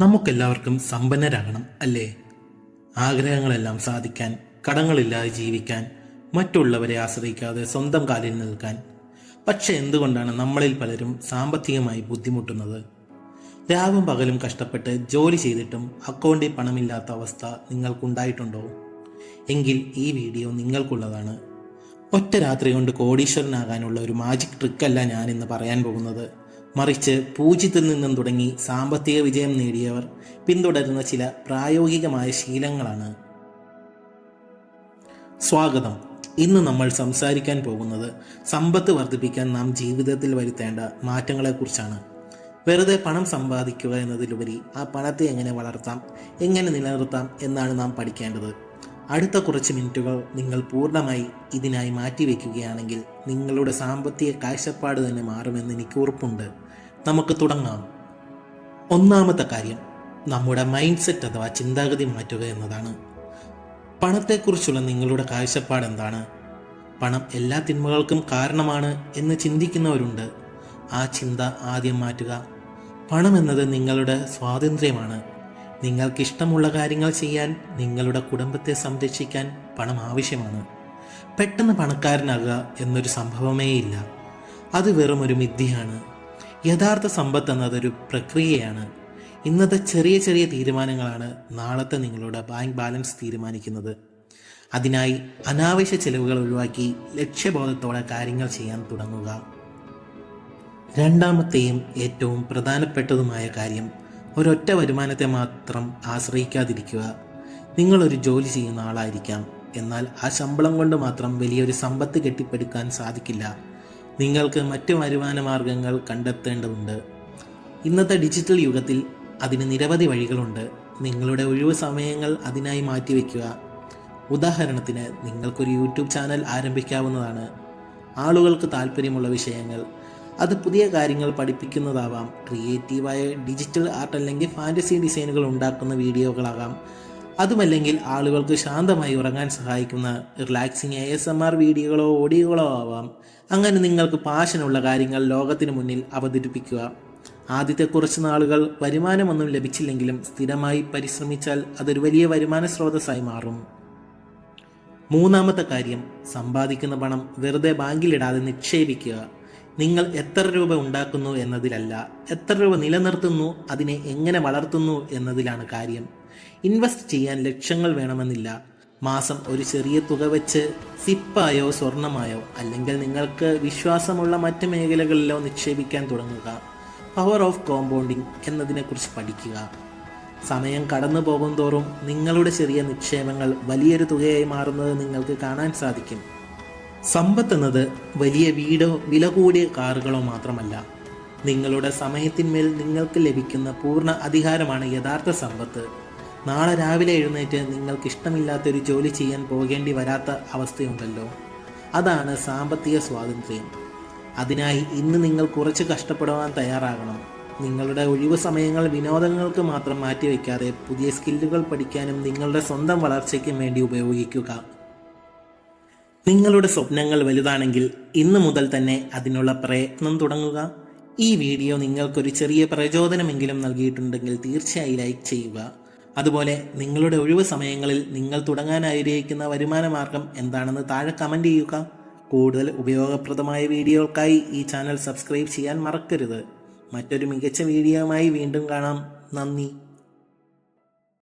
നമുക്കെല്ലാവർക്കും സമ്പന്നരാകണം അല്ലേ? ആഗ്രഹങ്ങളെല്ലാം സാധിക്കാൻ, കടങ്ങളില്ലാതെ ജീവിക്കാൻ, മറ്റുള്ളവരെ ആശ്രയിക്കാതെ സ്വന്തം കാലിൽ നിൽക്കാൻ. പക്ഷെ എന്തുകൊണ്ടാണ് നമ്മളിൽ പലരും സാമ്പത്തികമായി ബുദ്ധിമുട്ടുന്നത്? രാവും പകലും കഷ്ടപ്പെട്ട് ജോലി ചെയ്തിട്ടും അക്കൗണ്ടിൽ പണമില്ലാത്ത അവസ്ഥ നിങ്ങൾക്കുണ്ടായിട്ടുണ്ടോ? എങ്കിൽ ഈ വീഡിയോ നിങ്ങൾക്കുള്ളതാണ്. ഒറ്റ രാത്രി കൊണ്ട് കോടീശ്വരനാകാനുള്ള ഒരു മാജിക് ട്രിക്കല്ല ഞാനിന്ന് പറയാൻ പോകുന്നത്. മറിച്ച് പൂജ്യത്തിൽ നിന്നും തുടങ്ങി സാമ്പത്തിക വിജയം നേടിയവർ പിന്തുടരുന്ന ചില പ്രായോഗികമായ ശീലങ്ങളാണ്. സ്വാഗതം. ഇന്ന് നമ്മൾ സംസാരിക്കാൻ പോകുന്നത് സമ്പത്ത് വർദ്ധിപ്പിക്കാൻ നാം ജീവിതത്തിൽ വരുത്തേണ്ട മാറ്റങ്ങളെക്കുറിച്ചാണ്. വെറുതെ പണം സമ്പാദിക്കുക എന്നതിലുപരി ആ പണത്തെ എങ്ങനെ വളർത്താം, എങ്ങനെ നിലനിർത്താം എന്നാണ് നാം പഠിക്കേണ്ടത്. അടുത്ത കുറച്ച് മിനിറ്റുകൾ നിങ്ങൾ പൂർണ്ണമായി ഇതിനായി മാറ്റിവെക്കുകയാണെങ്കിൽ നിങ്ങളുടെ സാമ്പത്തിക കാഴ്ചപ്പാട് തന്നെ മാറുമെന്ന് എനിക്ക് ഉറപ്പുണ്ട്. നമുക്ക് തുടങ്ങാം. ഒന്നാമത്തെ കാര്യം, നമ്മുടെ മൈൻഡ് സെറ്റ് അഥവാ ചിന്താഗതി മാറ്റുക എന്നതാണ്. പണത്തെക്കുറിച്ചുള്ള നിങ്ങളുടെ കാഴ്ചപ്പാട് എന്താണ്? പണം എല്ലാ തിന്മകൾക്കും കാരണമാണ് എന്ന് ചിന്തിക്കുന്നവരുണ്ട്. ആ ചിന്ത ആദ്യം മാറ്റുക. പണം എന്നത് നിങ്ങളുടെ സ്വാതന്ത്ര്യമാണ്. നിങ്ങൾക്കിഷ്ടമുള്ള കാര്യങ്ങൾ ചെയ്യാൻ, നിങ്ങളുടെ കുടുംബത്തെ സംരക്ഷിക്കാൻ പണം ആവശ്യമാണ്. പെട്ടെന്ന് പണക്കാരനാകുക എന്നൊരു സംഭവമേയില്ല. അത് വെറും ഒരു മിഥ്യയാണ്. യഥാർത്ഥ സമ്പത്ത് എന്നതൊരു പ്രക്രിയയാണ്. ഇന്നത്തെ ചെറിയ ചെറിയ തീരുമാനങ്ങളാണ് നാളത്തെ നിങ്ങളുടെ ബാങ്ക് ബാലൻസ് തീരുമാനിക്കുന്നത്. അതിനായി അനാവശ്യ ചെലവുകൾ ഒഴിവാക്കി ലക്ഷ്യബോധത്തോടെ കാര്യങ്ങൾ ചെയ്യാൻ തുടങ്ങുക. രണ്ടാമത്തെയും ഏറ്റവും പ്രധാനപ്പെട്ടതുമായ കാര്യം, ഒരൊറ്റ വരുമാനത്തെ മാത്രം ആശ്രയിക്കാതിരിക്കുക. നിങ്ങളൊരു ജോലി ചെയ്യുന്ന ആളായിരിക്കാം, എന്നാൽ ആ ശമ്പളം കൊണ്ട് മാത്രം വലിയൊരു സമ്പത്ത് കെട്ടിപ്പടുക്കാൻ സാധിക്കില്ല. നിങ്ങൾക്ക് മറ്റു വരുമാന മാർഗങ്ങൾ കണ്ടെത്തേണ്ടതുണ്ട്. ഇന്നത്തെ ഡിജിറ്റൽ യുഗത്തിൽ അതിന് നിരവധി വഴികളുണ്ട്. നിങ്ങളുടെ ഒഴിവു സമയങ്ങൾ അതിനായി മാറ്റിവെക്കുക. ഉദാഹരണത്തിന്, നിങ്ങൾക്കൊരു യൂട്യൂബ് ചാനൽ ആരംഭിക്കാവുന്നതാണ്. ആളുകൾക്ക് താല്പര്യമുള്ള വിഷയങ്ങൾ, അത് പുതിയ കാര്യങ്ങൾ പഠിപ്പിക്കുന്നതാവാം, ക്രിയേറ്റീവായ ഡിജിറ്റൽ ആർട്ട് അല്ലെങ്കിൽ ഫാൻറ്റസി ഡിസൈനുകൾ ഉണ്ടാക്കുന്ന വീഡിയോകളാകാം, അതുമല്ലെങ്കിൽ ആളുകൾക്ക് ശാന്തമായി ഉറങ്ങാൻ സഹായിക്കുന്ന റിലാക്സിങ് ASMR വീഡിയോകളോ ഓഡിയോകളോ ആവാം. അങ്ങനെ നിങ്ങൾക്ക് പാഷനുള്ള കാര്യങ്ങൾ ലോകത്തിന് മുന്നിൽ അവതരിപ്പിക്കുക. ആദ്യത്തെ കുറച്ച് നാളുകൾ വരുമാനമൊന്നും ലഭിച്ചില്ലെങ്കിലും സ്ഥിരമായി പരിശ്രമിച്ചാൽ അതൊരു വലിയ വരുമാന സ്രോതസ്സായി മാറും. മൂന്നാമത്തെ കാര്യം, സമ്പാദിക്കുന്ന പണം വെറുതെ ബാങ്കിലിടാതെ നിക്ഷേപിക്കുക. നിങ്ങൾ എത്ര രൂപ ഉണ്ടാക്കുന്നു എന്നതിലല്ല, എത്ര രൂപ നിലനിർത്തുന്നു, അതിനെ എങ്ങനെ വളർത്തുന്നു എന്നതിലാണ് കാര്യം. ഇൻവെസ്റ്റ് ചെയ്യാൻ ലക്ഷങ്ങൾ വേണമെന്നില്ല. മാസം ഒരു ചെറിയ തുക വെച്ച് സിപ്പായോ സ്വർണമായോ അല്ലെങ്കിൽ നിങ്ങൾക്ക് വിശ്വാസമുള്ള മറ്റ് മേഖലകളിലോ നിക്ഷേപിക്കാൻ തുടങ്ങുക. പവർ ഓഫ് കോമ്പൗണ്ടിങ് എന്നതിനെക്കുറിച്ച് പഠിക്കുക. സമയം കടന്നു പോകും തോറും നിങ്ങളുടെ ചെറിയ നിക്ഷേപങ്ങൾ വലിയൊരു തുകയായി മാറുന്നത് നിങ്ങൾക്ക് കാണാൻ സാധിക്കും. സമ്പത്ത് എന്നത് വലിയ വീടോ വില കൂടിയ കാറുകളോ മാത്രമല്ല. നിങ്ങളുടെ സമയത്തിന്മേൽ നിങ്ങൾക്ക് ലഭിക്കുന്ന പൂർണ്ണ അധികാരമാണ് യഥാർത്ഥ സമ്പത്ത്. നാളെ രാവിലെ എഴുന്നേറ്റ് നിങ്ങൾക്ക് ഇഷ്ടമില്ലാത്തൊരു ജോലി ചെയ്യാൻ പോകേണ്ടി വരാത്ത അവസ്ഥയുണ്ടല്ലോ, അതാണ് സാമ്പത്തിക സ്വാതന്ത്ര്യം. അതിനായി ഇന്ന് നിങ്ങൾ കുറച്ച് കഷ്ടപ്പെടുവാൻ തയ്യാറാകണം. നിങ്ങളുടെ ഒഴിവു സമയങ്ങൾ വിനോദങ്ങൾക്ക് മാത്രം മാറ്റിവെക്കാതെ പുതിയ സ്കില്ലുകൾ പഠിക്കാനും നിങ്ങളുടെ സ്വന്തം വളർച്ചയ്ക്കും വേണ്ടി ഉപയോഗിക്കുക. നിങ്ങളുടെ സ്വപ്നങ്ങൾ വലുതാണെങ്കിൽ ഇന്ന് മുതൽ തന്നെ അതിനുള്ള പ്രയത്നം തുടങ്ങുക. ഈ വീഡിയോ നിങ്ങൾക്കൊരു ചെറിയ പ്രചോദനമെങ്കിലും നൽകിയിട്ടുണ്ടെങ്കിൽ തീർച്ചയായും ലൈക്ക് ചെയ്യുക. അതുപോലെ നിങ്ങളുടെ ഒഴിവു സമയങ്ങളിൽ നിങ്ങൾ തുടങ്ങാൻ ആഗ്രഹിക്കുന്ന വരുമാന മാർഗം എന്താണെന്ന് താഴെ കമൻറ്റ് ചെയ്യുക. കൂടുതൽ ഉപയോഗപ്രദമായ വീഡിയോകൾക്കായി ഈ ചാനൽ സബ്സ്ക്രൈബ് ചെയ്യാൻ മറക്കരുത്. മറ്റൊരു മികച്ച വീഡിയോയുമായി വീണ്ടും കാണാം. നന്ദി.